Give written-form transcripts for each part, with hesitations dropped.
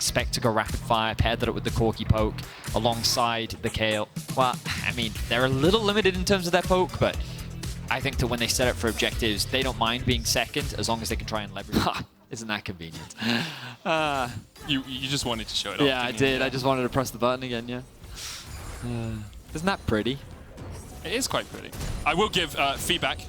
expect to go rapid fire, pair that up with the Corki poke alongside the Kale. Well, I mean, they're a little limited in terms of their poke, but I think that when they set up for objectives, they don't mind being second as long as they can try and leverage. Isn't that convenient? You just wanted to show it off. Yeah, I did. I just wanted to press the button again, yeah. Isn't that pretty? It is quite pretty. I will give feedback,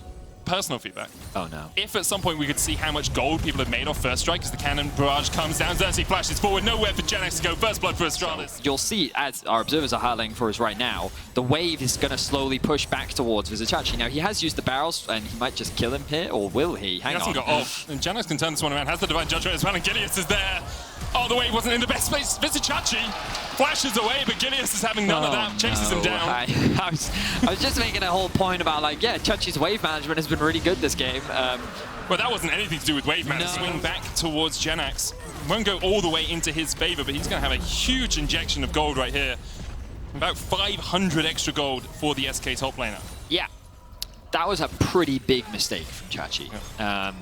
personal feedback. Oh no. If at some point we could see how much gold people have made off first strike as the cannon barrage comes down, Xerxes flashes forward, nowhere for Genex to go, first blood for Astralis. So you'll see, as our observers are highlighting for us right now, the wave is going to slowly push back towards Vizichachi. Now he has used the barrels and he might just kill him here, or will he? Hang on. He hasn't got off, and Genex can turn this one around, has the Divine Judgment as well, and Gileas is there. Oh, the wave wasn't in the best place. Vizichachi flashes away, but Gileas is having none of that, chases him down. I was just making a whole point about, like, yeah, Chachi's wave management has been really good this game. Well, that wasn't anything to do with wave management. No. Swing back towards Genex. Won't go all the way into his favor, but he's going to have a huge injection of gold right here. About 500 extra gold for the SK top laner. Yeah, that was a pretty big mistake from Chachi. Yeah.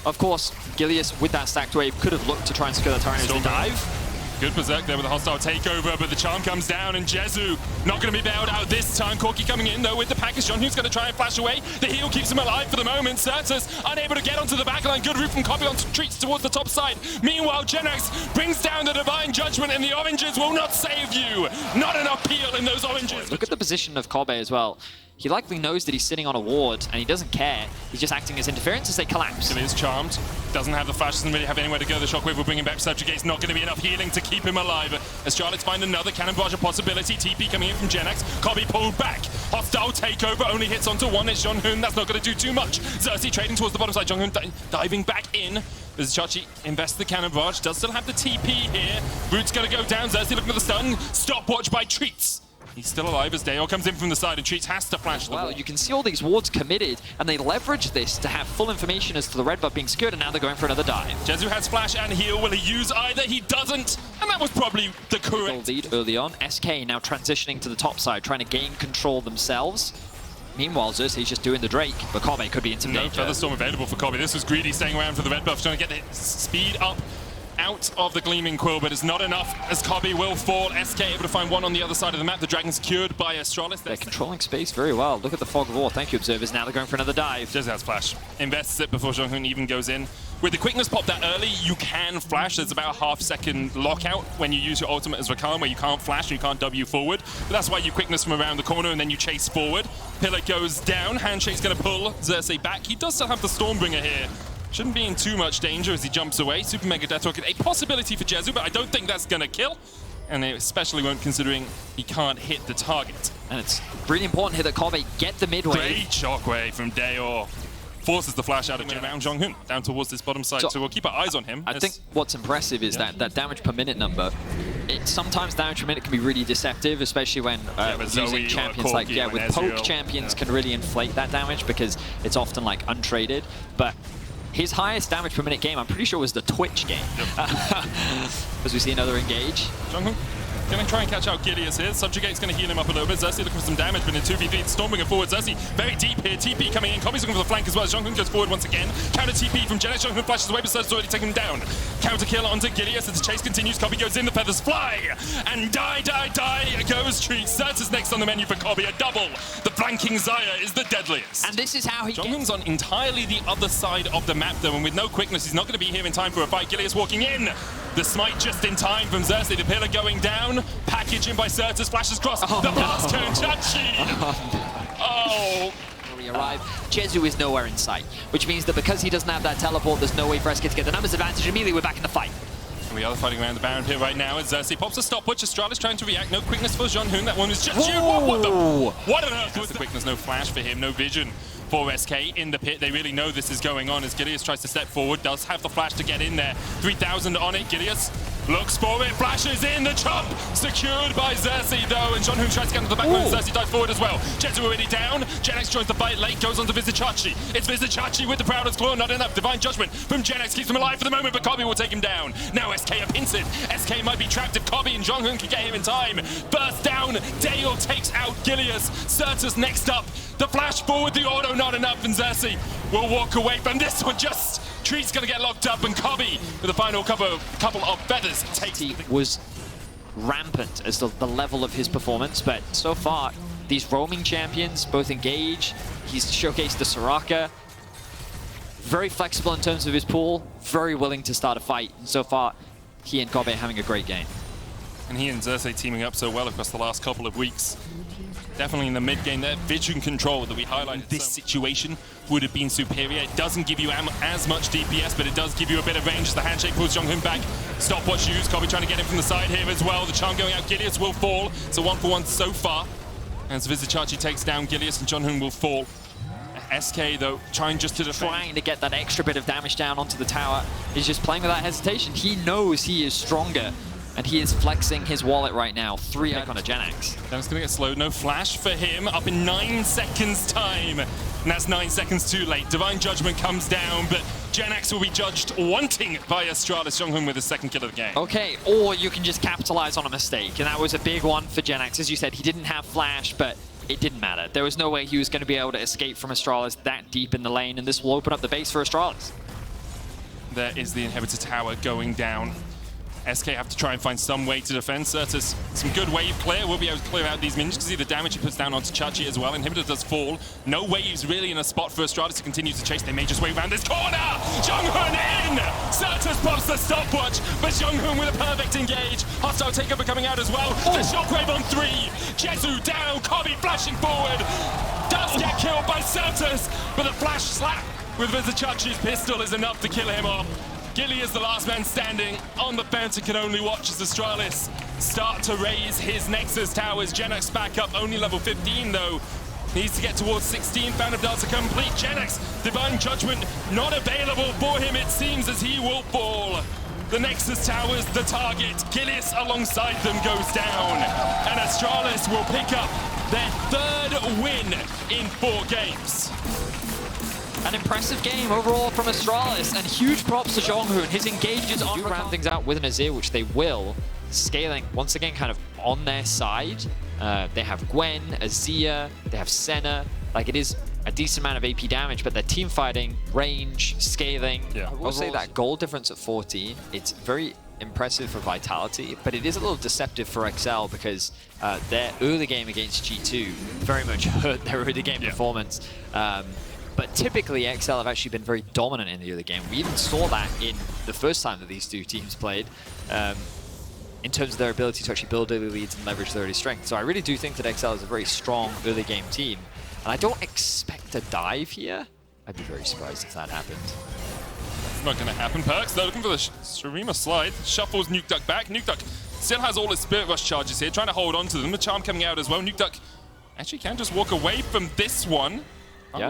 Of course, Gileas, with that stacked wave, could have looked to try and secure the turret as they dive. Good berserk there with a hostile takeover, but the charm comes down, and Jezu not going to be bailed out this time. Corki coming in, though, with the package. John who's going to try and flash away. The heal keeps him alive for the moment. Certus unable to get onto the backline. Good route from Kobe on retreats towards the top side. Meanwhile, Genex brings down the Divine Judgment, and the oranges will not save you. Not enough peel in those oranges. Look at the position of Kobe as well. He likely knows that he's sitting on a ward, and he doesn't care. He's just acting as interference as they collapse. It is charmed. Doesn't have the flash, doesn't really have anywhere to go. The shockwave will bring him back. Subjugate's not going to be enough healing to keep him alive. As Charlotte's find another cannon barrage, a possibility. TP coming in from Genex. Kobe pulled back. Hostile takeover only hits onto one. It's Jonghoon. That's not going to do too much. Xerxes trading towards the bottom side. Jonghoon diving back in. Vizichachi invests the cannon barrage. Does still have the TP here. Root's going to go down. Xerxes looking for the stun. Stopwatch by Treats. He's still alive as Dale comes in from the side and Treats has to flash the wall. You can see all these wards committed, and they leverage this to have full information as to the red buff being secured, and now they're going for another dive. Jezu has flash and heal. Will he use either? He doesn't, and that was probably the correct lead early on. SK now transitioning to the top side, trying to gain control themselves. Meanwhile, Xerxes just doing the Drake, but Kobe could be in some danger. No Feather Storm available for Kobe. This was greedy, staying around for the red buff, trying to get the speed up out of the Gleaming Quill, but it's not enough as Kobe will fall. SK able to find one on the other side of the map. The Dragon secured by Astralis. They're controlling space very well. Look at the Fog of War. Thank you, observers. Now they're going for another dive. Jezu has flash. Invests it before Jonghoon even goes in. With the quickness pop that early, you can flash. There's about a half-second lockout when you use your ultimate as Rakan, where you can't flash and you can't W forward. But that's why you quickness from around the corner and then you chase forward. Pillar goes down. Handshake's going to pull Xerxes back. He does still have the Stormbringer here. Shouldn't be in too much danger as he jumps away. Super Mega Death Rocket, a possibility for Jezu, but I don't think that's going to kill. And they especially won't, considering he can't hit the target. And it's really important here that Kobe get the midway. Great shockwave from Dayor. Forces the flash out of around Jonghoon down towards this bottom side. So we'll keep our eyes on him. I think what's impressive is that damage per minute number. Sometimes damage per minute can be really deceptive, especially when using champions like, with poke champions can really inflate that damage because it's often like untraded. But his highest damage per minute game, I'm pretty sure, was the Twitch game. Yep. As we see another engage. Jonghoon going to try and catch out Gileas here. Subjugate's going to heal him up a little bit. Xerxes looking for some damage, but in 2v3, Stormbringer forward. Xerxes very deep here. TP coming in. Kobe's looking for the flank as well. Jonghoon goes forward once again. Counter TP from Genex. Jonghoon flashes away, but Xerxes already taken him down. Counter kill onto Gileas as the chase continues. Kobe goes in. The feathers fly. And die goes Treats. Xerxes next on the menu for Kobe. A double. The flanking Xayah is the deadliest. And this is how he Jonghoon's on entirely the other side of the map, though, and with no quickness, he's not going to be here in time for a fight. Gileas walking in. The smite just in time from Xerxes. The pillar going down. Package in by Certus. Flashes across. The blast turn. Chachi. Oh. He arrived. Jezu is nowhere in sight, which means that because he doesn't have that teleport, there's no way for SK to get the numbers advantage. Immediately, we're back in the fight. We are fighting around the Baron pit right now as Xerxes pops a stopwatch. Astralis trying to react. No quickness for Jonghoon. That one was just you. What on earth was the quickness? No flash for him. No vision for SK in the pit. They really know this is going on as Gileas tries to step forward. Does have the flash to get in there. 3,000 on it. Gileas looks for it. Flashes in. The chop secured by Xerxes though. And Jonghoon tries to get into the back line. Xerxes dives forward as well. Jezu already down. Genex joins the fight late. Goes on to Vizichachi. It's Vizichachi with the Prowler's Claw. Not enough. Divine Judgment from Genex keeps him alive for the moment, but Kobe will take him down. Now SK are pincered. SK might be trapped if Kobe and Jonghoon can get him in time. Burst down. Dale takes out Gileas. Certus next up. The flash forward, the auto not enough, and Xerxes will walk away from this one. Just Tree's gonna get locked up, and Kobe with the final couple of feathers takes. He was rampant as the level of his performance, but so far, these roaming champions both engage. He's showcased the Soraka. Very flexible in terms of his pool, very willing to start a fight. And so far, he and Kobe having a great game. And he and Xerxes teaming up so well across the last couple of weeks. Definitely in the mid game, that vision control that we highlighted. This situation would have been superior. It doesn't give you as much DPS, but it does give you a bit of range. The handshake pulls Jonghoon back. Stopwatch used. Kobe trying to get him from the side here as well. The charm going out. Gilius will fall. It's a 1-for-1 so far. As Vizicachi takes down Gilius, and Jonghoon will fall. SK, though, trying just to defend. Trying to get that extra bit of damage down onto the tower. He's just playing without hesitation. He knows he is stronger, and he is flexing his wallet right now. 3 on a Genax. Then it's going to get slowed. No flash for him. Up in 9 seconds' time. And that's 9 seconds too late. Divine Judgment comes down, but Genax will be judged wanting by Astralis. Jonghoon with the second kill of the game. Okay, or you can just capitalize on a mistake, and that was a big one for Genax. As you said, he didn't have flash, but it didn't matter. There was no way he was going to be able to escape from Astralis that deep in the lane, and this will open up the base for Astralis. There is the Inhibitor Tower going down. SK have to try and find some way to defend. Certus, some good wave clear. We'll be able to clear out these minions. You can see the damage he puts down onto Chachi as well. Inhibitor does fall. No waves really in a spot for Astralis to continue to chase. They may just wave around this corner. Jonghoon in! Certus pops the stopwatch, but Jonghoon with a perfect engage. Hostile takeover coming out as well. The shockwave on 3. Jezu down. Kobe flashing forward. Does get killed by Certus, but the flash slap with Vizicachi's pistol is enough to kill him off. Gilly is the last man standing on the fence and can only watch as Astralis start to raise his Nexus towers. Genax back up, only level 15 though. Needs to get towards 16. Phantom Darts are complete. Genax, Divine Judgment not available for him, it seems, as he will fall. The Nexus towers, the target. Gilius alongside them goes down. And Astralis will pick up their 3rd win in 4 games. An impressive game overall from Astralis, and huge props to Jonghoon. His engages on round things out with an Azir, which they will. Scaling, once again, kind of on their side. They have Gwen, Azir, they have Senna. Like, it is a decent amount of AP damage, but they're team fighting, range, scaling. Yeah. I will say that goal difference at 14, it's very impressive for Vitality, but it is a little deceptive for XL because their early game against G2 very much hurt their early game performance. But typically, XL have actually been very dominant in the early game. We even saw that in the first time that these two teams played, in terms of their ability to actually build early leads and leverage their early strength. So I really do think that XL is a very strong early game team. And I don't expect a dive here. I'd be very surprised if that happened. It's not going to happen. Perks, they're looking for the Shurima slide. Shuffles Nukeduck back. Nukeduck still has all his Spirit Rush charges here, trying to hold on to them. The Charm coming out as well. Nukeduck actually can just walk away from this one.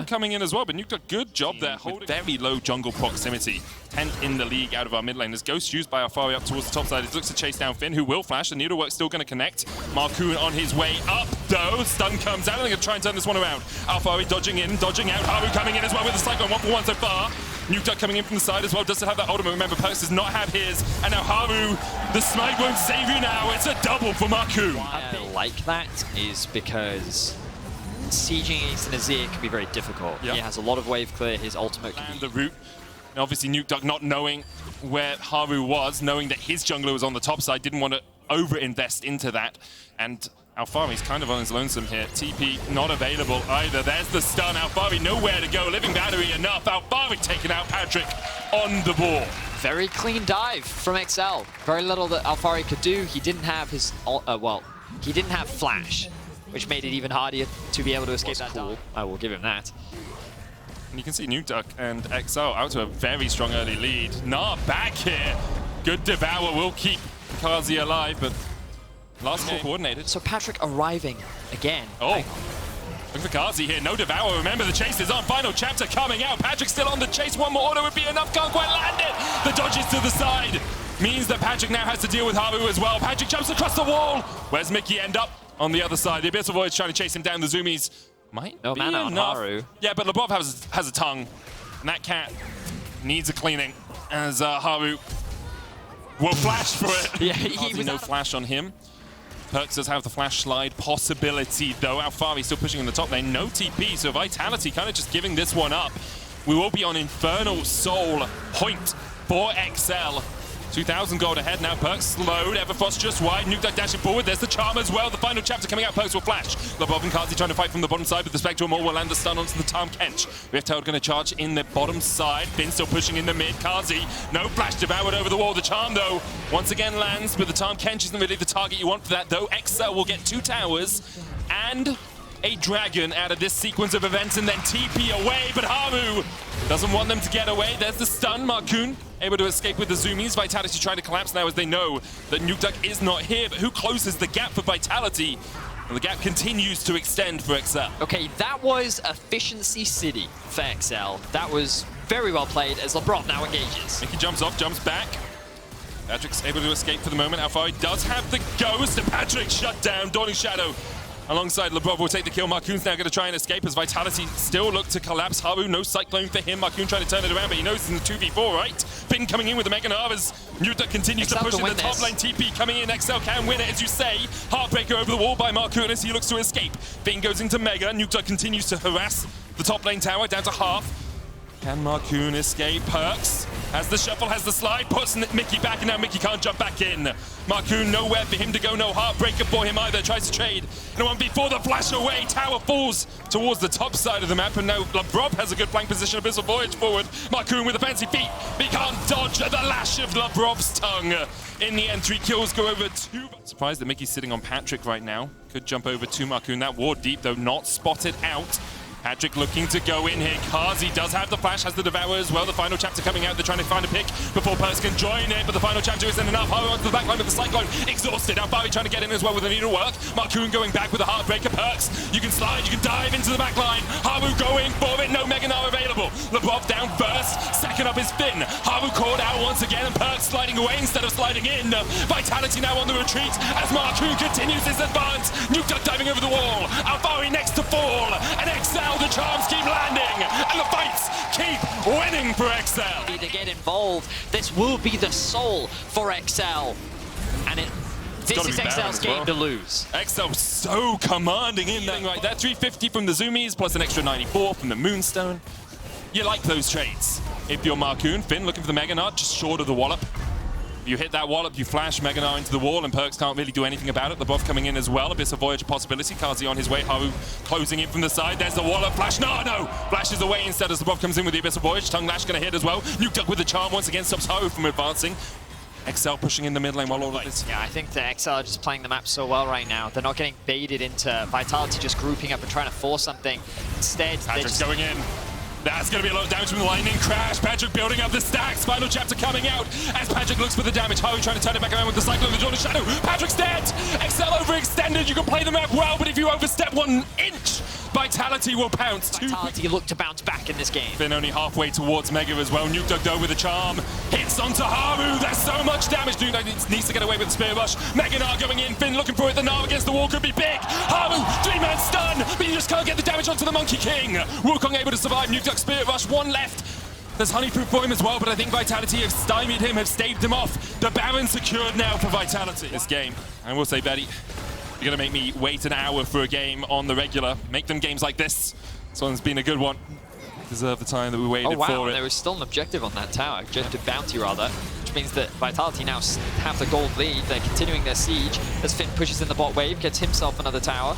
Coming in as well, but Nukeduck, good job there, holding very low jungle proximity. 10th in the league out of our mid lane. There's Ghost used by Alfari up towards the top side. He looks to chase down Finn, who will flash. The Needlework's still going to connect. Marcoon on his way up, though. Stun comes out. They're going to try and turn this one around. Alfari dodging in, dodging out. Haru coming in as well with the Cyclone. 1-for-1 so far. Nukeduck coming in from the side as well. Does have that ultimate. Remember, Perks does not have his. And now Haru, the smite won't save you now. It's a double for Marcoon. Why I like that is because sieging against an Azir can be very difficult. He has a lot of wave clear, his ultimate can and the root. And obviously Nukeduck not knowing where Haru was, knowing that his jungler was on the top side, didn't want to over-invest into that. And Alfari's kind of on his lonesome here. TP not available either. There's the stun. Alfari nowhere to go. Living battery enough. Alfari taking out Patrick on the ball. Very clean dive from XL. Very little that Alfari could do. He didn't have his, he didn't have flash, which made it even harder to be able to escape that dive. I will give him that. And you can see Nukeduck and XL out to a very strong early lead. Nah, back here. Good Devour will keep Kazi alive, but last call coordinated. So Patrick arriving again. Oh, look for Kazi here. No Devour. Remember, the chase is on. Final chapter coming out. Patrick still on the chase. One more order would be enough. Can't quite land it. The dodges to the side means that Patrick now has to deal with Haru as well. Patrick jumps across the wall. Where's Mickey end up? On the other side. The Abyssal Void's trying to chase him down. The Zoomies might be mana on enough. Haru. Yeah, but Lebov has a tongue. And that cat needs a cleaning as Haru will flash for it. Yeah, he was no flash on him. Perks does have the flash slide possibility, though. Alfari still pushing in the top lane. No TP, so Vitality kind of just giving this one up. We will be on Infernal Soul point for XL. 2,000 gold ahead now. Perks slowed. Everfrost just wide. Nukeduck dashing forward. There's the Charm as well. The final chapter coming out. Perks will flash. Lobov and Kazi trying to fight from the bottom side, but the Spectral Maul will land the stun onto the Tahm Kench. Riftail going to charge in the bottom side. Finn still pushing in the mid. Kazi, no flash devoured over the wall. The Charm, though, once again lands, but the Tahm Kench isn't really the target you want for that, though. XL will get 2 towers and a dragon out of this sequence of events, and then TP away, but Haru doesn't want them to get away. There's the stun. Marcoon able to escape with the zoomies. Vitality trying to collapse now as they know that Nukeduck is not here, but who closes the gap for Vitality? And the gap continues to extend for XL. Okay, that was Efficiency City for XL. That was very well played as LeBron now engages. Mickey jumps off, jumps back. Patrick's able to escape for the moment. Alfari does have the ghost, and Patrick shut down. Dawning Shadow alongside LeBron will take the kill. Marcoon's now going to try and escape as Vitality still look to collapse. Haru, no Cyclone for him. Marcoon trying to turn it around, but he knows it's in the 2v4, right? Finn coming in with the Mega Nav as Nukeduck continues to push in the top lane. TP coming in. XL can win it, as you say. Heartbreaker over the wall by Marcoon as he looks to escape. Finn goes into Mega. Nukeduck continues to harass the top lane tower down to half. Can Marcoon escape? Perks has the shuffle, has the slide, puts Mickey back, and now Mickey can't jump back in. Marcoon, nowhere for him to go, no Heartbreaker for him either. Tries to trade. No one before the flash away. Tower falls towards the top side of the map, and now LeBron has a good flank position. Abyssal Voyage forward. Marcoon with the fancy feet, but he can't dodge the lash of LeBron's tongue. In the end, 3 kills go over 2. Surprised that Mickey's sitting on Patrick right now. Could jump over to Marcoon. That ward deep, though, not spotted out. Patrick looking to go in here. Kazi does have the flash, has the Devour as well. The final chapter coming out. They're trying to find a pick before Perks can join it, but the final chapter isn't enough. Haru onto the backline with the Cyclone. Exhausted. Alfari trying to get in as well with the needlework. Marcoon going back with the Heartbreaker. Perks, you can slide, you can dive into the backline. Haru going for it. No Mega Nav available. LeBron down first. Second up is Finn. Haru called out once again, and Perks sliding away instead of sliding in. Vitality now on the retreat as Marcoon continues his advance. Nukeduck diving over the wall. Alfari next to fall. And XL, the charms keep landing, and the fights keep winning for XL. To get involved, this will be the soul for XL, and this is XL's game to lose. XL so commanding in that right there. 350 from the zoomies, plus an extra 94 from the Moonstone. You like those trades. If you're Marcoon, Finn looking for the Mega Nut, just short of the wallop. You hit that wallop, you flash Mega Nut into the wall, and Perks can't really do anything about it. The buff coming in as well. Abyssal Voyage a possibility. Kazi on his way. Haru closing in from the side. There's the wallop. Flash. No! Flashes away instead as the buff comes in with the Abyssal Voyage. Tongue Lash going to hit as well. Nukeduck with the charm once again stops Haru from advancing. XL pushing in the mid lane while all of this. Yeah, I think that XL are just playing the map so well right now. They're not getting baited into Vitality just grouping up and trying to force something. Instead, Patrick's going in. That's going to be a lot of damage from the lightning crash. Patrick building up the stacks. Final chapter coming out as Patrick looks for the damage. Haru trying to turn it back around with the Cyclone, the Dawning Shadow. Patrick's dead. XL overextended. You can play the map well, but if you overstep 1 inch, Vitality will pounce. Vitality look to bounce back in this game. Finn only halfway towards Mega as well. Nukeduck though with a charm. Hits onto Haru. There's so much damage. Nukeduck needs to get away with the Spear Rush. Mega Nav going in. Finn looking for it. The Nav against the wall could be big. Haru, 3-man stun, but you just can't get the damage onto the Monkey King. Wukong able to survive. Nukeduck Spirit Rush, 1 left. There's Honeyproof for him as well, but I think Vitality have stymied him, have staved him off. The Baron secured now for Vitality. This game, I will say, Betty, you're going to make me wait an hour for a game on the regular. Make them games like this. This one's been a good one. Deserve the time that we waited for it. There was still an objective on that tower, objective bounty rather, which means that Vitality now have the gold lead. They're continuing their siege as Finn pushes in the bot wave, gets himself another tower.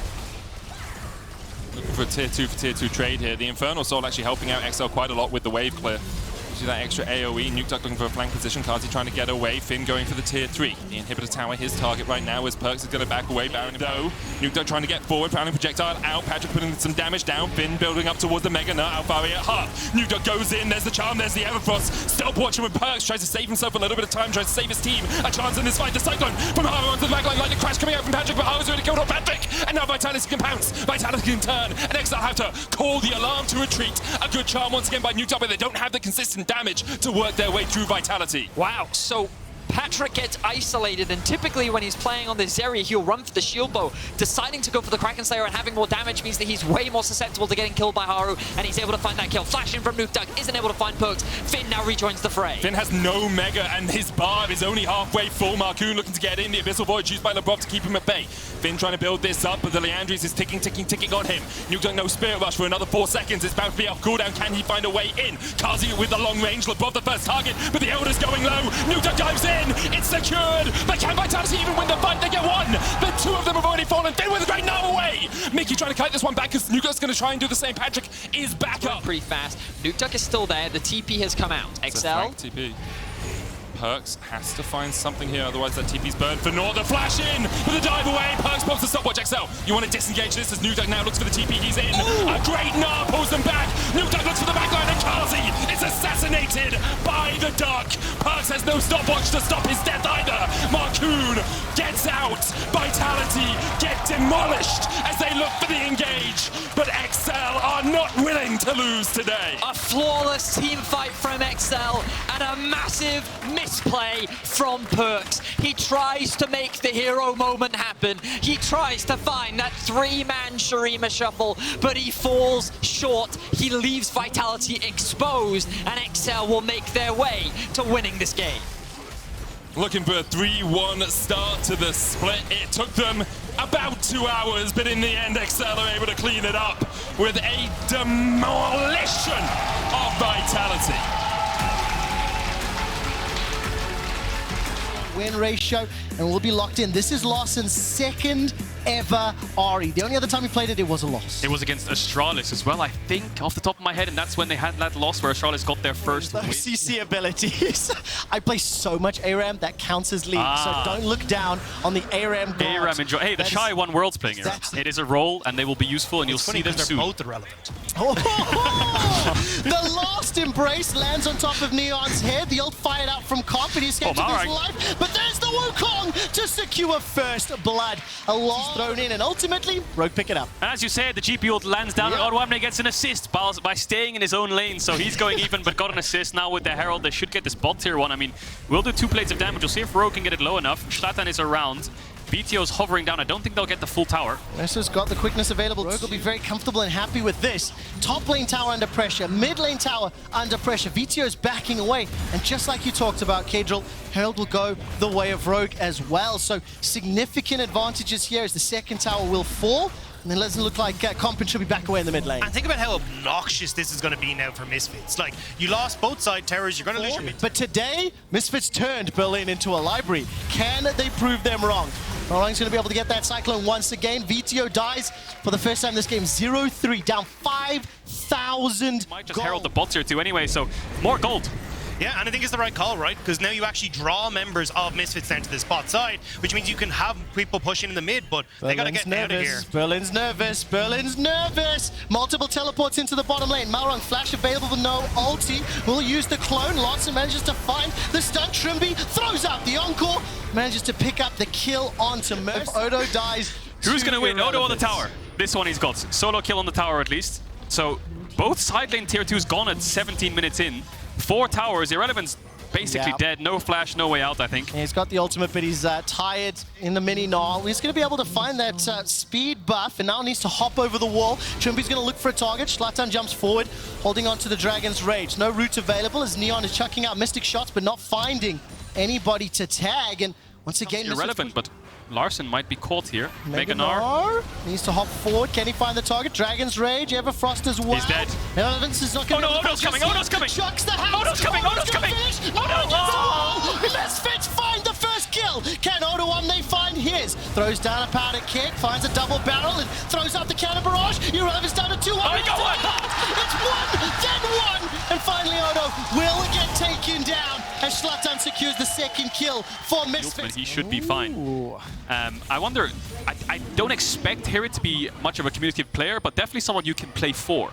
Looking for a tier 2 for tier 2 trade here. The Infernal Soul actually helping out XL quite a lot with the wave clear. Gives you that extra AoE. Nukeduck looking for a flank position. Kazi trying to get away. Finn going for the tier 3. The inhibitor tower, his target right now, as Perks is going to back away. Baron though. Nukeduck trying to get forward. Baron projectile out. Patrick putting some damage down. Finn building up towards the Mega Nut. Alfari at half. Nukeduck goes in. There's the charm. There's the Everfrost. Stealth watching with Perks. Tries to save himself a little bit of time. Tries to save his team. A chance in this fight. The Cyclone from Haru onto the backline. Lightning crash coming out from Patrick, but Haru's already killed off Patrick. And now Vitality can pounce. Vitality can turn. And XL have to call the alarm to retreat. A good charm once again by Nukeduck, but they don't have the consistent damage to work their way through Vitality. Wow, so Patrick gets isolated, and typically when he's playing on the Zeri, he'll run for the shield bow. Deciding to go for the Kraken Slayer and having more damage means that he's way more susceptible to getting killed by Haru, and he's able to find that kill. Flash in from Nukeduck, isn't able to find Perks. Finn now rejoins the fray. Finn has no Mega, and his bar is only halfway full. Marcoon looking to get in. The Abyssal Void used by LeBron to keep him at bay. Finn trying to build this up, but the Leandries is ticking on him. Nukeduck no Spirit Rush for another 4 seconds. It's about to be off cooldown. Can he find a way in? Kazi with the long range. LeBron the first target, but the Elder's going low. Nukeduck dives in. It's secured. But can Vitality even win the fight? They get one. The two of them have already fallen. Finn with a great now away. Mickey trying to kite this one back because Nukeduck's going to try and do the same. Patrick is back up. Pretty fast. Nukeduck is still there. The TP has come out. XL. TP. Perks has to find something here, otherwise that TP's burned. For Nor, the flash in with a dive away. Perks pops the stopwatch. XL, you want to disengage this as Nukeduck now looks for the TP. He's in. Ooh. A great Gnar pulls them back. Nukeduck looks for the backline, and Kazi is assassinated by the Duck. Perks has no stopwatch to stop his death either. Marcoon gets out. Vitality get demolished as they look for the engage. But XL are not willing to lose today. A flawless team fight from XL and a massive misplay from Perks. He tries to make the hero moment happen. He tries to find that 3-man Shurima shuffle, but he falls short. He leaves Vitality exposed, and XL will make their way to winning this game. Looking for a 3-1 start to the split. It took them about 2 hours, but in the end, XL are able to clean it up with a demolition of Vitality. Win ratio, and we'll be locked in. This is Larsen's second ever RE. The only other time he played it, it was a loss. It was against Astralis as well, I think, off the top of my head, and that's when they had that loss where Astralis got their first win. CC abilities. I play so much ARAM that counts as league, so don't look down on the ARAM gods. ARAM enjoy. Hey, the Shy One World's playing ARAM. It is a role, and they will be useful, and you'll see them soon. They're both irrelevant. The last embrace lands on top of Neon's head. The ult fired out from Comp, and he escaped with his life. But there's the Wukong to secure first blood. A long thrown in, and ultimately, Rogue pick it up. As you said, the GP ult lands down, and Odwamne gets an assist by staying in his own lane, so he's going even, but got an assist now with the Herald. They should get this bot tier 1. I mean, we'll do 2 plates of damage. We'll see if Rogue can get it low enough. Zlatan is around. BTO's hovering down. I don't think they'll get the full tower. Nesso's got the quickness available. Rogue will be very comfortable and happy with this. Top lane tower under pressure, mid lane tower under pressure. VTO's backing away, and just like you talked about, Kadril, Herald will go the way of Rogue as well. So significant advantages here as the second tower will fall. And it doesn't look like Compin should be back away in the mid lane. And think about how obnoxious this is going to be now for Misfits. Like, you lost both side towers, you're going to lose your mid. But today, Misfits turned Berlin into a library. Can they prove them wrong? Rolang's going to be able to get that Cyclone once again. VTO dies for the first time this game. 0-3, down 5,000 Might just herald the bots here too anyway, so more gold. Yeah, and I think it's the right call, right? Because now you actually draw members of Misfits down to the spot side, which means you can have people pushing in the mid, but they gotta get out of here. Berlin's nervous. Berlin's nervous. Multiple teleports into the bottom lane. Malrang flash available with no ulti. Will use the clone. Larsen manages to find the stun. Trimby throws out the encore. Manages to pick up the kill onto Mercy. Odo dies. Who's gonna win? Odo on the tower. This one he's got. Solo kill on the tower at least. So both side lane tier 2's gone at 17 minutes in. 4 towers, Irrelevant's basically dead. No flash, no way out, I think. Yeah, he's got the ultimate, but he's tired in the mini Gnar. He's going to be able to find that speed buff, and now needs to hop over the wall. Trimby's going to look for a target. Zlatan jumps forward, holding on to the Dragon's Rage. No route available as Neon is chucking out Mystic shots, but not finding anybody to tag. And once again, Irrelevant, but Larsen might be caught here. Mega Gnar needs to hop forward. Can he find the target? Dragon's Rage, Everfrost as well. He's dead. Irrelevance is not going to Odo's coming, Odo's coming! Chucks the house! Odo's coming, Odo's coming! Odo! Misfits find the first kill! Can Odwamne find his? Throws down a powder kick, finds a double barrel, and throws out the cannon barrage. Irrelevance down to 200. Oh, he got one! It's 1, then 1! And finally Odo will get taken down as Zlatan secures the second kill for Misfits. He should be fine. I wonder, I don't expect Hirit to be much of a communicative player, but definitely someone you can play for.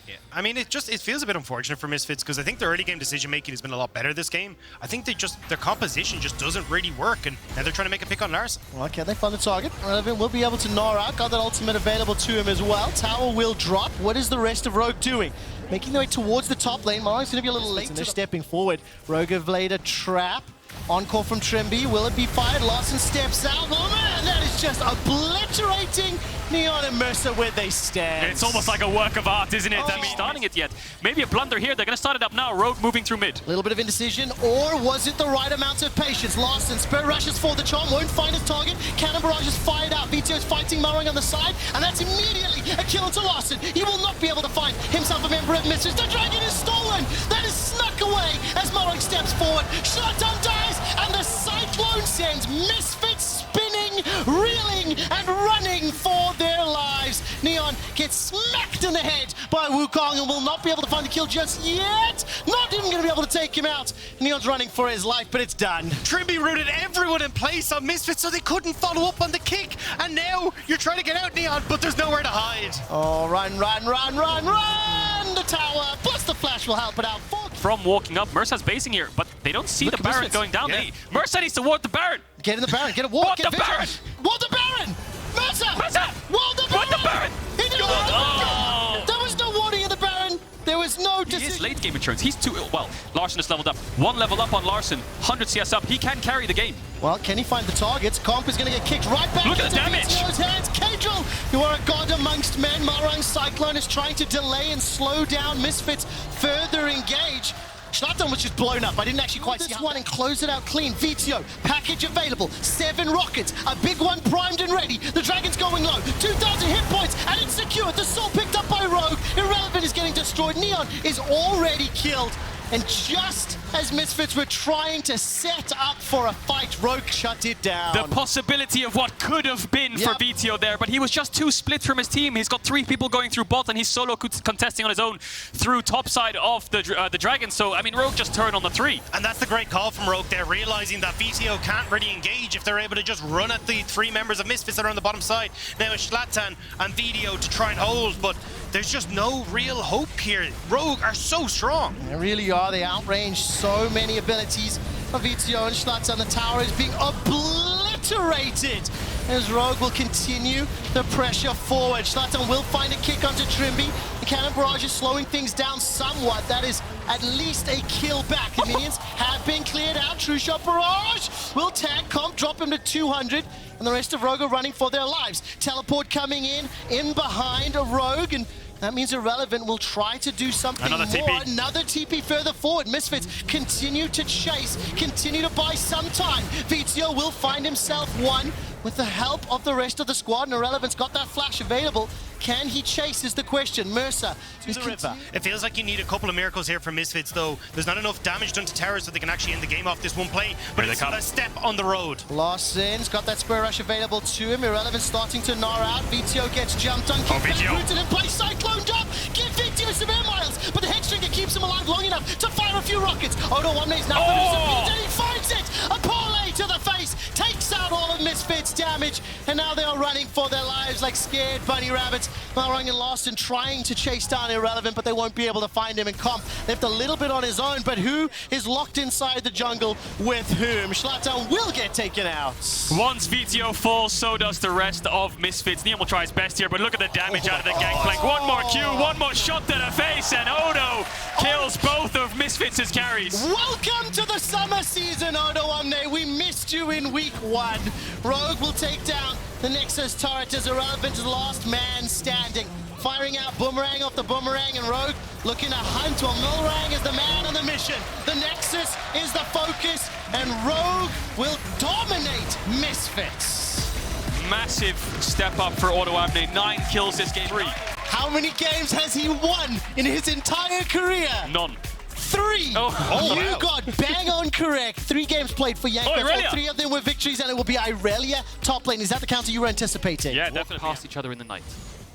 Yeah, I mean, it feels a bit unfortunate for Misfits because I think their early game decision making has been a lot better this game. I think their composition just doesn't really work, and now they're trying to make a pick on Larsen. Well, can they find the target? Relevant will be able to gnaw out. Got that ultimate available to him as well. Tower will drop. What is the rest of Rogue doing? Making their way towards the top lane. Marlon's going to be a little late. And they're stepping forward. Rogue have laid a trap. Encore from Trimby. Will it be fired? Larson steps out. Oh man, that is just obliterating Neon and Mercer where they stand. It's almost like a work of art, isn't it? I mean, starting it yet. Maybe a blunder here. They're going to start it up now. Rogue moving through mid. A little bit of indecision, or was it the right amount of patience? Larson, Spirit rushes for the charm, won't find his target. Cannon Barrage is fired out. VTO's fighting Marang on the side, and that's immediately a kill into Larson. He will not be able to find himself a member of Misfits. The Dragon is stolen. That is snuck away as Marang steps forward. Shutdown dies, and the Cyclone sends Misfits spinning, reeling, and running for their lives. Neon gets smacked in the head by Wukong and will not be able to find the kill just yet. Not even going to be able to take him out. Neon's running for his life, but it's done. Trimby rooted everyone in place on Misfits so they couldn't follow up on the kick. And now you're trying to get out, Neon, but there's nowhere to hide. Oh, run, run, run, run, run! The tower, plus the flash will help it out. From walking up, Mercer's basing here, but they don't see the Baron Misfits going down. Yeah. Mercer needs to ward the Baron. Get in the Baron, get a walk, Ward get the vision. Baron! Ward the Baron! Mercer! Mercer! Ward the Baron! Ward the Baron! He didn't Oh! There was no warding of the Baron. There was no He decision. is late game insurance. He's too well. Larson is leveled up. 1 level up on Larson. 100 CS up. He can carry the game. Well, can he find the targets? Comp is going to get kicked right back Look at into the damage. BTO's hands. KazaLoLL, you are a god amongst men. Marang Cyclone is trying to delay and slow down Misfits further engage. Schlattern was just blown up. I didn't actually quite see this one and close it out clean. VTO, package available. 7 rockets, a big one primed and ready. The Dragon's going low. 2,000 hit points, and it's secured. The soul picked up by Rogue. Irrelevant is getting destroyed. Neon is already killed. And just as Misfits were trying to set up for a fight, Rogue shut it down. The possibility of what could have been for VTO there, but he was just too split from his team. He's got 3 people going through bot, and he's solo contesting on his own through top side of the Dragon. So, I mean, Rogue just turned on the 3. And that's the great call from Rogue there, realizing that VTO can't really engage if they're able to just run at the 3 members of Misfits that are on the bottom side. Now it's Schlattern and VTO to try and hold, but there's just no real hope here. Rogue are so strong. They really are. They outrange so many abilities of VTO and Schlattern. The tower is being obliterated as Rogue will continue the pressure forward. Schlattern will find a kick onto Trimby. The Cannon Barrage is slowing things down somewhat. That is at least a kill back. The minions have been cleared out. True Shot Barrage will tag Comp, drop him to 200. And the rest of Rogue are running for their lives. Teleport coming in behind a Rogue, and that means Irrelevant will try to do something Another more. TP. Another TP further forward. Misfits continue to chase, continue to buy some time. VTO will find himself one with the help of the rest of the squad, and Irrelevant's got that flash available. Can he chase is the question. Mercer to the river. It feels like you need a couple of miracles here from Misfits, though. There's not enough damage done to towers so they can actually end the game off this one play, but it's a step on the road. Larson's got that Spirit Rush available to him. Irrelevant starting to gnaw out. VTO gets jumped on. VTO. Rooted in place. Cyclone jump. Give VTO some air miles, but the Headstringer keeps him alive long enough to fire a few rockets. Odo1 is now and he finds it. A parlay to the face. Takes out all of Misfits' damage, and now they are running for their lives like scared bunny rabbits. Marang and Larson trying to chase down Irrelevant, but they won't be able to find him. And Comp left a little bit on his own, but who is locked inside the jungle with whom? Schlattern will get taken out. Once VTO falls, so does the rest of Misfits. Neon will try his best here, but look at the damage out of the gangplank. One more Q, one more shot to the face, and Odo kills both of Misfits' carries. Welcome to the summer season, Odo1. We missed you in week 1. Rogue will take down the Nexus turret as Irrelevant's last man standing. Firing out Boomerang off the Boomerang, and Rogue looking to hunt while Milrang is the man on the mission. The Nexus is the focus, and Rogue will dominate Misfits. Massive step up for Odo1. 9 kills this game. 3. How many games has he won in his entire career? None. 3! Oh, You wow. got bang on correct. 3 games played for Yankees. Irelia. 3 of them were victories, and it will be Irelia top lane. Is that the counter you were anticipating? Yeah, definitely past each other in the night.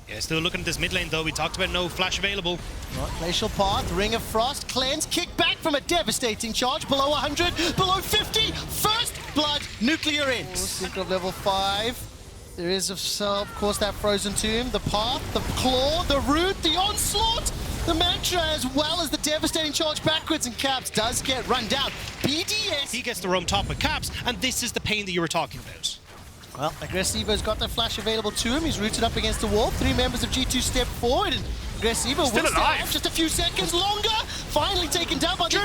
Yeah, still looking at this mid lane, though. We talked about no flash available. Right, Glacial Path, Ring of Frost, Cleanse, kick back from a devastating charge. Below 100, below 50, First Blood, Nuclear Int. Secret level 5. There is, of course, that Frozen Tomb, the Path, the Claw, the Root, the Onslaught, the Mantra, as well as the devastating charge backwards, and Caps does get run down. BDS. He gets to roam top with Caps, and this is the pain that you were talking about. Well, Aggressivo's got that flash available to him. He's rooted up against the wall. 3 members of G2 step forward, and Agressivo Still will stay alive. alive just a few seconds longer. Finally taken down by the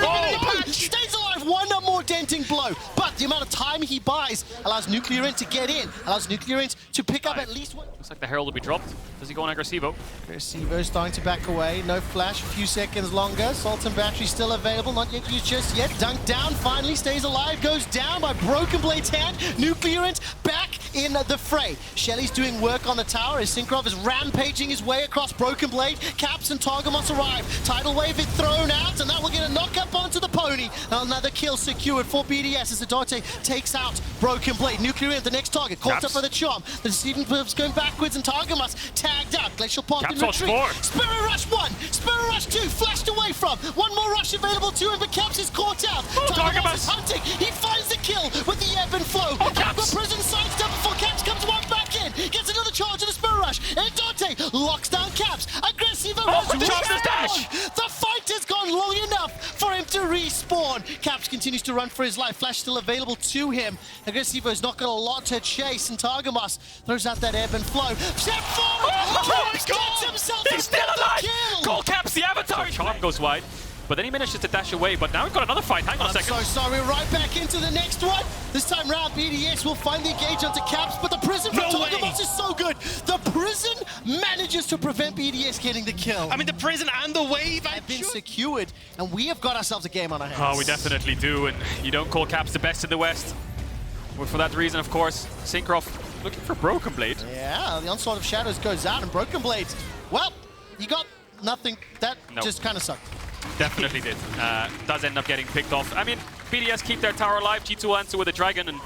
stays alive. One more denting blow. But the amount of time he buys allows Nuclear Int to get in, allows Nuclear Int to pick up at least one. Looks like the Herald will be dropped. Does he go on Agressivo? Agressivo starting to back away. No flash, a few seconds longer. Salt and Battery still available, not yet used just yet. Dunked down, finally stays alive, goes down by Broken Blade's hand. Nuclear Int back in the fray. Shelly's doing work on the tower as Synkrov is rampaging his way across Broken Blade. Caps and Targamos arrive. Tidal Wave is thrown out, and that will get a knock up onto the pony. Another kill secured for BDS as Adarte takes out Broken Blade. Nuclear Int, the next target, caught up by the charm. The deceiving Purps going backwards, and Targamos tagged out. Glacial Park in retreat. Spirit Rush 1, Spirit Rush 2, flashed away from. One more rush available to him, but Caps is caught out. Targamos is hunting. He finds the kill with the ebb and flow. Caps Prison sidestep before Caps comes one back in. Gets another charge of the Spirit Rush. And Dante locks down Caps. Agressivo dash. The fight has gone long enough for him to respawn. Caps continues to run for his life. Flash still available to him. Agressivo's not got a lot to chase, and Targamos throws out that ebb and flow. Step forward! Caps gets himself He's still alive! Call Caps the Avatar! Charm goes wide, but then he manages to dash away, but now we've got another fight. Hang on a second. I'm so sorry, right back into the next one. This time round, BDS will find the engage onto Caps, but the prison from Targamos is so good. The prison manages to prevent BDS getting the kill. I mean, the prison and the wave have been secured, and we have got ourselves a game on our hands. Oh, we definitely do, and you don't call Caps the best in the West. Well, for that reason, of course, Synkrov looking for Broken Blade. Yeah, the Onslaught of Shadows goes out, and Broken Blade, well, he got nothing. That just kind of sucked. Definitely did. Does end up getting picked off. I mean, BDS keep their tower alive, G2 answer with a dragon, and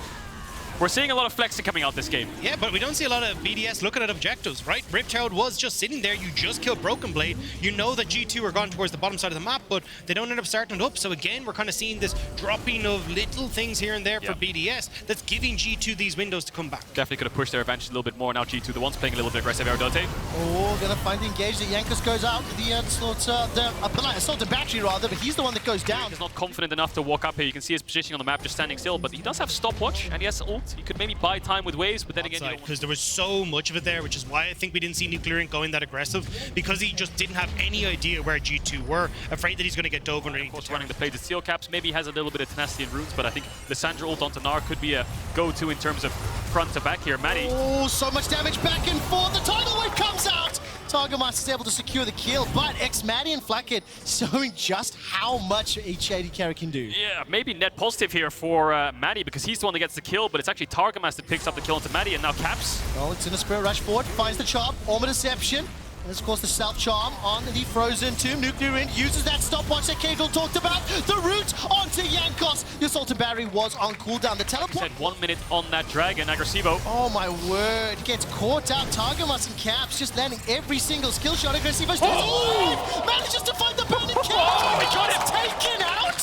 we're seeing a lot of flexing coming out this game. Yeah, but we don't see a lot of BDS looking at objectives, right? Ripchild was just sitting there. You just killed Broken Blade. You know that G2 are gone towards the bottom side of the map, but they don't end up starting it up. So again, we're kind of seeing this dropping of little things here and there for BDS that's giving G2 these windows to come back. Definitely could have pushed their advantage a little bit more. Now G2, the ones playing a little bit aggressive, Ardante. Oh, gonna find the engage. The Yankos goes out. The Assault and Battery rather, but he's the one that goes down. He's not confident enough to walk up here. You can see his positioning on the map just standing still, but he does have stopwatch and he has ult. He could maybe buy time with waves, but then again, because there was so much of it there, which is why I think we didn't see Nuclear Int going that aggressive, because he just didn't have any idea where G2 were, afraid that he's going to get dove underneath. Of course, running the plays of Steel Caps, maybe he has a little bit of tenacity and roots, but I think the Sandra ult onto Gnar could be a go-to in terms of front to back here. Matty. Oh, so much damage back and forth. The Tidal Wave comes out. Targamos is able to secure the kill, but X-Matty and Flackhead showing just how much each AD carry can do. Yeah, maybe net positive here for Matty, because he's the one that gets the kill, but it's actually Targamos that picks up the kill onto Matty, and now Caps. Well, it's in a Spirit Rush forward, finds the charm, Armor Deception. And this, of course, the Stealth Charm on the Frozen Tomb. Nuclear Int uses that stopwatch that KazaLoLL talked about. The route onto Yankos. The Assault and Battery was on cooldown. The teleport. Said 1 minute on that dragon. Agressivo. Oh my word. Gets caught out. Targamos and Caps just landing every single skill shot. Agressivo stays alive. Manages to find the burning kill. Oh, he got it. Taken out.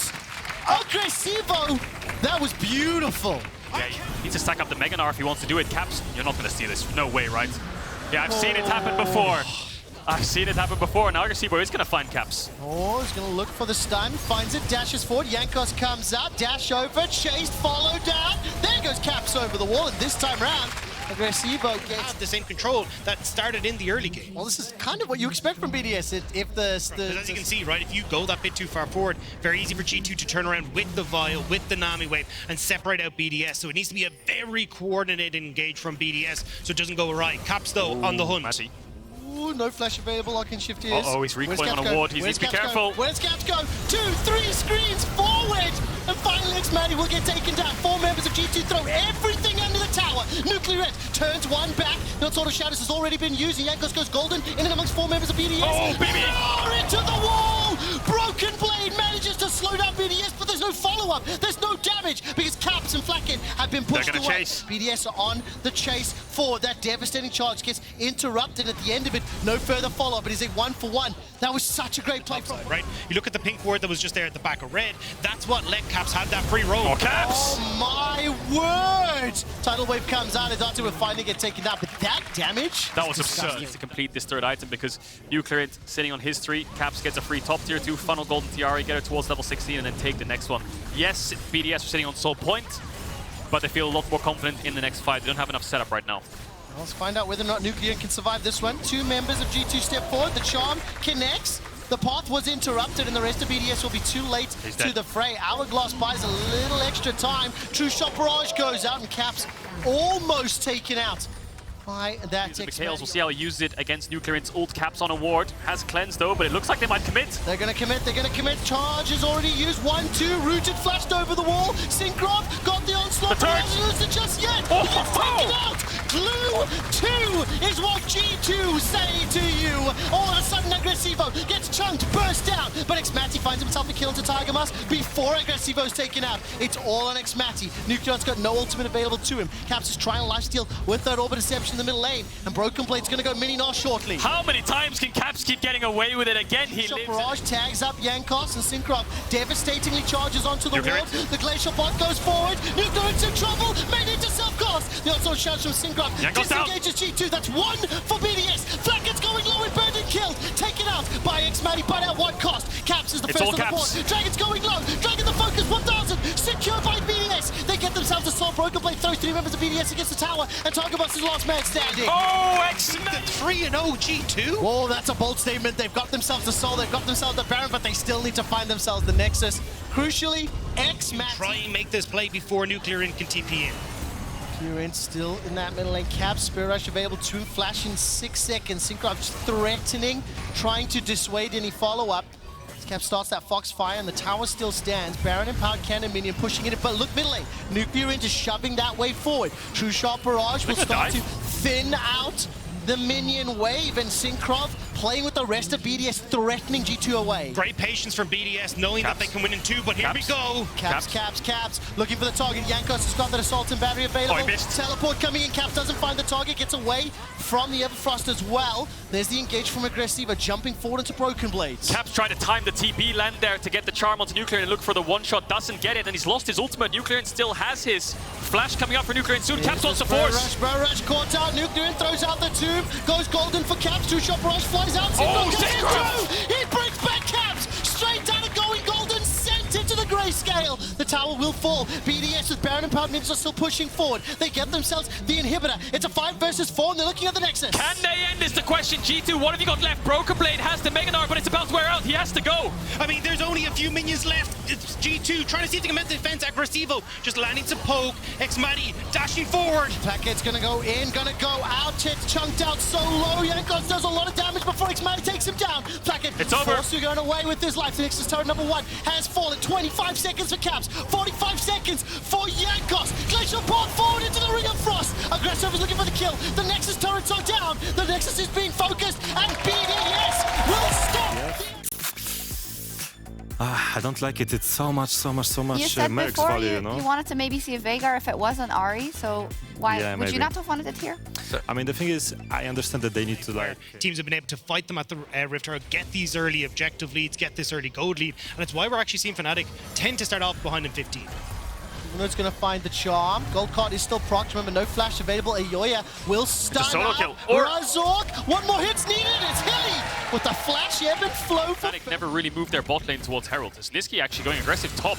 Agressivo. That was beautiful. Yeah, he needs to stack up the Mega Gnar if he wants to do it. Caps, you're not going to steal this. No way, right? Yeah, I've seen it happen before. I've seen it happen before. Now Agressivo is going to find Caps. Oh, he's going to look for the stun. Finds it, dashes forward. Yankos comes out, dash over, chased, follow down. There goes Caps over the wall, and this time round, Agressivo gets the same control that started in the early game. Well, this is kind of what you expect from BDS. As you can see, right, if you go that bit too far forward, very easy for G2 to turn around with the Vial, with the Nami Wave, and separate out BDS. So it needs to be a very coordinated engage from BDS so it doesn't go awry. Caps, though, on the hunt. Matty. Ooh, no flash available. Lock and shift is. Uh-oh, he's recoiling on a ward. He needs to be careful. Where's Caps go? 2, 3 screens forward. And finally, X-Matty will get taken down. 4 members of G2 throw everything under the tower. Nuclear Int turns one back. The Onslaught of Shadows has already been used. And Yankos goes golden in and amongst 4 members of BDS. Oh, baby! Into the wall. Broken Blade manages to slow down BDS, but there's no follow-up. There's no damage because Caps and Flacken have been pushed away. Chase. BDS are on the chase for that devastating charge. Gets interrupted at the end of it. No further follow-up. It is a 1-for-1. That was such a great play from right. You look at the pink ward that was just there at the back of red. That's what let Caps have that free roam. Oh, Caps! Oh my word! Tidal Wave comes out and Dante will finally get taken down. But that damage? That was absurd to complete this third item because Nuclear Int sitting on his 3. Caps gets a free top tier 2, funnel golden tiara, get her towards level 16 and then take the next one. Yes, BDS are sitting on soul point, but they feel a lot more confident in the next fight. They don't have enough setup right now. Let's find out whether or not Nuclear can survive this one. 2 members of G2 step forward. The Charm connects. The path was interrupted, and the rest of BDS will be too late to the fray. Hourglass buys a little extra time. True Shot Barrage goes out, and Caps almost taken out by that Mikhails. We'll see how he uses it against Nuclear. Its ult. Caps on a ward. Has cleansed though, but it looks like they might commit. They're gonna commit, they're gonna commit. Charge is already used. 1-2, rooted, flashed over the wall. Syncroft got the onslaught, but doesn't lose it just yet. Oh, He gets taken out. Glue 2 is what G2 say to you. All of a sudden, Aggressivo gets chunked, burst down, but Xmati finds himself a kill into Tiger Mask before Aggressivo's taken out. It's all on Xmati. Nucleon's got no ultimate available to him. Caps is trying lifesteal with that Orbit Deception in the middle lane, and Broken Blade's gonna go mini Nosh shortly. How many times can Caps keep getting away with it again? He lives. Barrage tags up Yankos, and Syncroft devastatingly charges onto the wall. The Glacial Bot goes forward. Nucleon's in trouble, made into self-cast. The also shouts from Syncroft. Disengages G2, that's 1 for BDS. Flackett's going low and burned and killed. Taken out by Xmati, but at what cost? Caps is the first on the board. Dragon's going low. Dragon the focus, 1000. Secured by BDS. They get themselves a Soul. Broken Blade throws 3 members of BDS against the tower, and Tiger Mask is last man standing. Oh, Xmati! 3-0 G2? Whoa, that's a bold statement. They've got themselves the Soul, they've got themselves the Baron, but they still need to find themselves the Nexus. Crucially, Xmati. Try and make this play before Nuclear can TP in. Nuclear still in that middle lane. Cap, Spirit Rush available to him. Flash in 6 seconds. Syncroft threatening, trying to dissuade any follow-up. Cap starts that Foxfire, and the tower still stands. Baron empowered cannon minion pushing in it, but look middle lane. Nuclear just shoving that way forward. True Shot Barrage will start to thin out the minion wave, and Syncroft playing with the rest of BDS, threatening G2 away. Great patience from BDS, knowing that they can win in 2, but here we go. Caps, looking for the target. Yankos has got that Assault and Battery available. Oh, he missed. Teleport coming in, Caps doesn't find the target, gets away from the Everfrost as well. There's the engage from Aggressiva, jumping forward into Broken Blades. Caps tried to time the TP land there to get the charm onto Nuclear and look for the one-shot, doesn't get it, and he's lost his ultimate. Nuclear still has his flash coming up for Nuclear soon. Caps wants the force. Bro Rush caught out. Nuclear throws out the tube, goes golden for Caps. True Shot Barrage flies out. He brings back Caps straight down and going golden, sent into the grayscale. The tower will fall. BDS with Baron and Power Ninjas are still pushing forward. They get themselves the inhibitor. It's a 5 versus 4, and they're looking at the Nexus. Can they end is the question. G2, what have you got left? Broken Blade has the Mega Narc, but it's about to wear out. He has to go. I mean, there's only a few minions left. It's G2 trying to see if they can make the defense. Aggressivo just landing to poke. Xmati dashing forward. Packet's gonna go in, gonna go out. Chet's chunked out so low. Yankos does a lot of damage before Xmati takes him down. Packet it's over. Forced to going away with his life. The Nexus turret number 1 has fallen. 25 seconds for Caps, 45 seconds for Yankos. Glacial Bot forward into the Ring of Frost. Aggressive is looking for the kill. The Nexus turrets are down. The Nexus is being focused, and BDS will stop. I don't like it. It's so much You said Merc's before value, you wanted to maybe see a Veigar if it wasn't Ari, so why would maybe. you not have wanted it here? I mean, the thing is, I understand that they need to like... Teams have been able to fight them at the Rift Herald, get these early objective leads, get this early gold lead, and it's why we're actually seeing Fnatic tend to start off behind in 15. It's going to find the charm. Gold card is still procced. Remember, no flash available. Ayoya will stun solo kill. Razork, 1 more hit's needed. It's Hilly with the flash ebb and flow. Fnatic never really moved their bot lane towards Herald. Is Niski actually going aggressive top?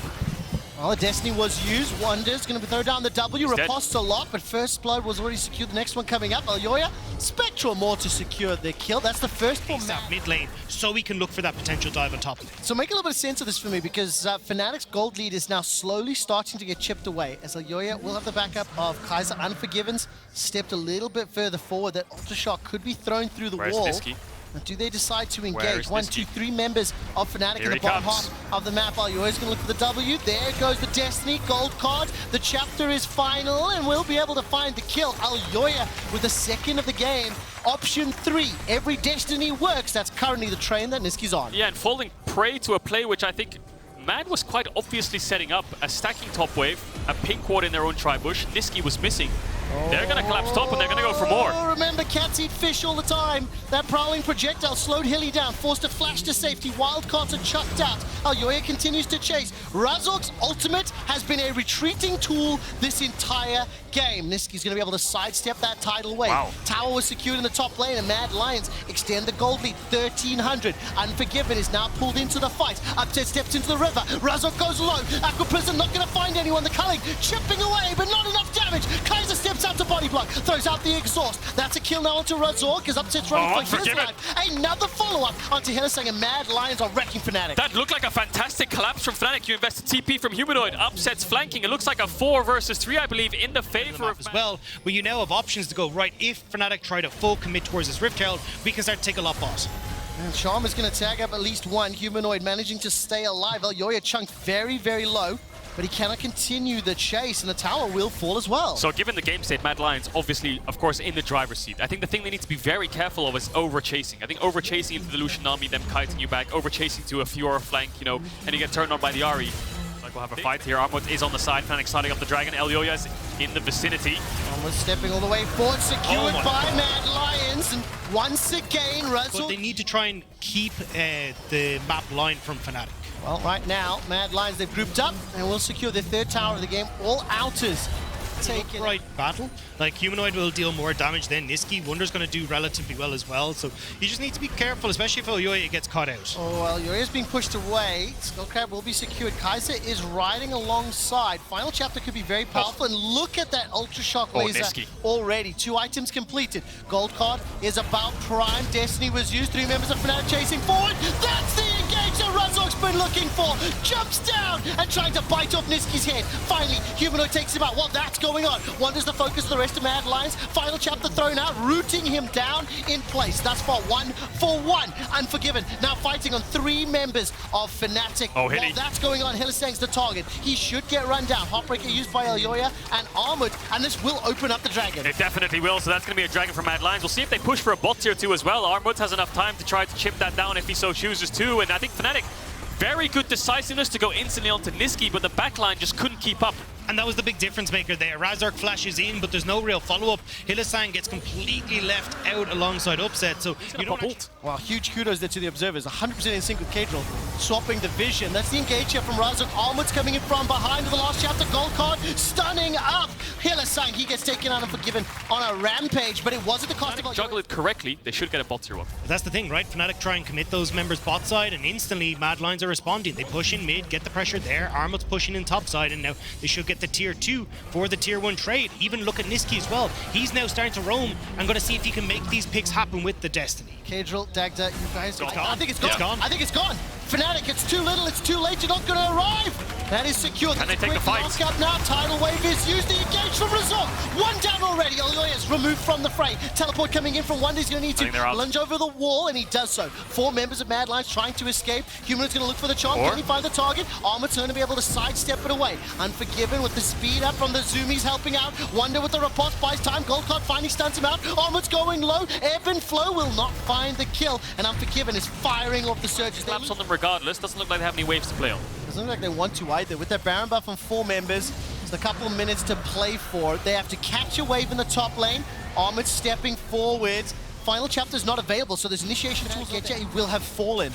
Well, the Destiny was used. Wonder's going to throw down the W. Riposte's a lot, but First Blood was already secured. The next one coming up. Ayoya, Spectral more to secure the kill. That's the first for That mid lane, so we can look for that potential dive on top of it. So make a little bit of sense of this for me, because Fnatic's gold lead is now slowly starting to get chipped away, as Ayoya will have the backup of Kaiser. Unforgiven's stepped a little bit further forward. That Ultra Shock could be thrown through the wall. Niski? Now, do they decide to engage? 1, 2, 3 members of Fnatic in the bottom half of the map. Ayoya's going to look for the W. There goes the Destiny gold card. The chapter is final, and we'll be able to find the kill. Ayoya with the second of the game. Option 3. Every Destiny works. That's currently the train that Niski's on. Yeah, and falling prey to a play which I think Mad was quite obviously setting up. A stacking top wave, a pink ward in their own tri-bush. Niski was missing. They're going to collapse top, and they're going to go for more. Remember, cats eat fish all the time. That prowling projectile slowed Hilly down, forced a flash to safety. Wildcards are chucked out. Ayoya continues to chase. Razork's ultimate has been a retreating tool this entire game. Niski's going to be able to sidestep that tidal wave. Wow. Tower was secured in the top lane, and Mad Lions extend the gold lead, 1,300. Unforgiven is now pulled into the fight. Upset steps into the river. Razork goes low. Aqua Prison not going to find anyone. The culling chipping away, but not enough damage. Kaiser steps out to onto body block, throws out the exhaust. That's a kill now onto Razork, as Upset's running for his life. Another follow-up onto Hylissang, and Mad Lions are wrecking Fnatic. That looked like a fantastic collapse from Fnatic. You invested TP from Humanoid, Upset's flanking. It looks like a 4 versus 3, I believe, in the favor of as well. But you now have options to go, right, if Fnatic try to full commit towards this Rift Herald, we can start to take a lot bot. And Charm is going to tag up at least one. Humanoid managing to stay alive. Elyoya chunked very, very low, but he cannot continue the chase, and the tower will fall as well. So given the game state, Mad Lions obviously, of course, in the driver's seat. I think the thing they need to be very careful of is over-chasing. I think over-chasing into the Lucian Nami, them kiting you back, over-chasing to a Fiora flank, you know, and you get turned on by the Ahri. Like we'll have a fight here. Armut is on the side, Fnatic starting up the Dragon. Elyoya is in the vicinity. Armut stepping all the way forward, secured by Mad Lions, and once again, Russell. But they need to try and keep the map line from Fnatic. Well, right now, Mad Lions, they've grouped up and will secure their third tower of the game. All outers taken. Right battle. Like, Humanoid will deal more damage than Niski. Wonder's going to do relatively well as well. So you just need to be careful, especially if Elyoya gets caught out. Oh, well, Elyoya's being pushed away. Skullcrab will be secured. Kaiser is riding alongside. Final chapter could be very powerful. And look at that Ultra Shock laser Niski. already. 2 items completed. Gold card is about prime. Destiny was used. 3 members of Fnatic chasing forward. That's the engage that Razork's been looking for. Jumps down and trying to bite off Niski's head. Finally, Humanoid takes him out. Well, that's going on. Wonders the focus of the rest of Mad Lions. Final chapter thrown out, rooting him down in place. Thus far, 1 for 1. Unforgiven. Now fighting on 3 members of Fnatic. Oh, While that's going on, Hylissang's the target. He should get run down. Heartbreaker used by Elyoya and Armut, and this will open up the Dragon. It definitely will, so that's going to be a Dragon for Mad Lions. We'll see if they push for a bot tier 2 as well. Armut has enough time to try to chip that down if he so chooses to, and I think Fnatic, very good decisiveness to go instantly onto Niski, but the backline just couldn't keep up. And that was the big difference maker there. Razork flashes in, but there's no real follow-up. Hylissang gets completely left out alongside Upset, so you don't actually... Well, huge kudos there to the observers. 100% in sync with KazaLoL, swapping the vision. That's the engage here from Razork. Armut's coming in from behind with the last chapter. Gold card, stunning up. Hylissang, he gets taken out Unforgiven on a rampage, but it was at the cost of... Juggle it correctly, they should get a bot tier 1. That's the thing, right? Fnatic try and commit those members bot side, and instantly Mad Lions are responding. They push in mid, get the pressure there. Armut's pushing in top side, and now they should get the tier 2 for the tier 1 trade. Even look at Niski as well. He's now starting to roam. I'm going to see if he can make these picks happen with the Destiny. KazaLoL, Dagda, you guys... I think it's gone. It's gone. I think it's gone. Fnatic, it's too little, it's too late, you're not going to arrive. That is secure. Can they take the fight? Up now, Tidal Wave is used, the engage from Razork. 1 down already, Elyoya's removed from the fray. Teleport coming in from Wonder, he's going to need to lunge over the wall, and he does so. 4 members of Mad Lions trying to escape. Humanoid's going to look for the charm. Can he find the target? Armut's going to be able to sidestep it away. Unforgiven with the speed up from the Zoomies helping out. Wonder with the riposte buys time. Gold card finally stuns him out. Armut's going low. Ebb and Flow will not find the kill, and Unforgiven is firing off the surges. Slaps on them regardless. Doesn't look like they have any waves to play on. Doesn't look like they want to either. With their Baron buff on 4 members, there's a couple of minutes to play for. They have to catch a wave in the top lane. Armut stepping forward. Final chapter's not available, so there's initiation tools. He will have fallen.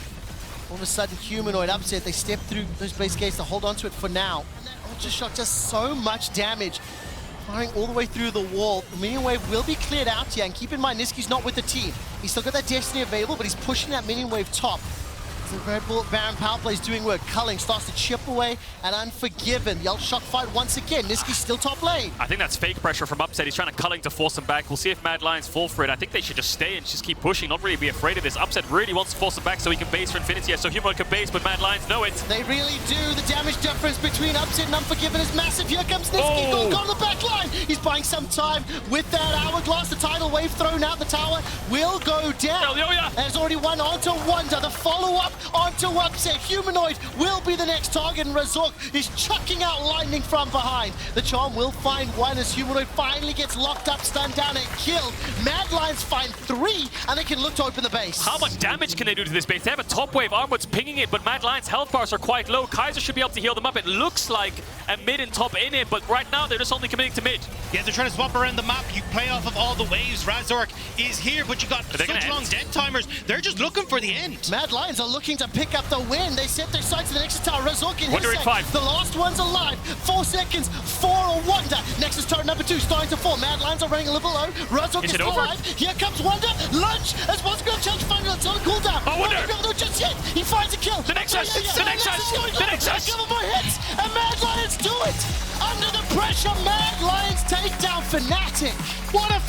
All of a sudden, Humanoid Upset. They step through those base gates to hold on to it for now. And that Ultra Shock does so much damage. Firing all the way through the wall. The minion wave will be cleared out here, and keep in mind, Niski's not with the team. He's still got that Destiny available, but he's pushing that minion wave top. The Red Bull Baron power play is doing work. Culling starts to chip away and Unforgiven. The Ultra Shock fight once again. Niski's still top lane. I think that's fake pressure from Upset. He's trying to Culling to force him back. We'll see if Mad Lions fall for it. I think they should just stay and just keep pushing, not really be afraid of this. Upset really wants to force him back so he can base for Infinity. So Humanoid can base, but Mad Lions know it. They really do. The damage difference between Upset and Unforgiven is massive. Here comes Niski. Gold on the back line. He's buying some time with that Hourglass. The Tidal Wave thrown out. The tower will go down. There's already one onto Wonder. The follow-up onto Upset. Humanoid will be the next target, and Razork is chucking out lightning from behind. The charm will find one as Humanoid finally gets locked up, stunned down, and killed. Mad Lions find 3, and they can look to open the base. How much damage can they do to this base? They have a top wave. Armut's pinging it, but Mad Lions' health bars are quite low. Kaiser should be able to heal them up. It looks like a mid and top in it, but right now they're just only committing to mid. Yeah, they're trying to swap around the map. You play off of all the waves. Razork is here, but you got such long dead timers. They're just looking for the end. Mad Lions are looking to pick up the win. They set their sights to the Nexus Tower. Razork in Wonder his in 5. The last one's alive. 4 seconds for a Wonder. Nexus turret number 2 starting to fall. Mad Lions are running a little low. Razork is still alive. Here comes Wonder. Lunge as one's going to change final. It's on a cooldown. Oh, Wonder! No, just yet. He finds a kill. The Nexus! The Nexus! The Nexus! A couple more hits, and Mad Lions do it under the pressure, Mad Lions take down Fnatic. What a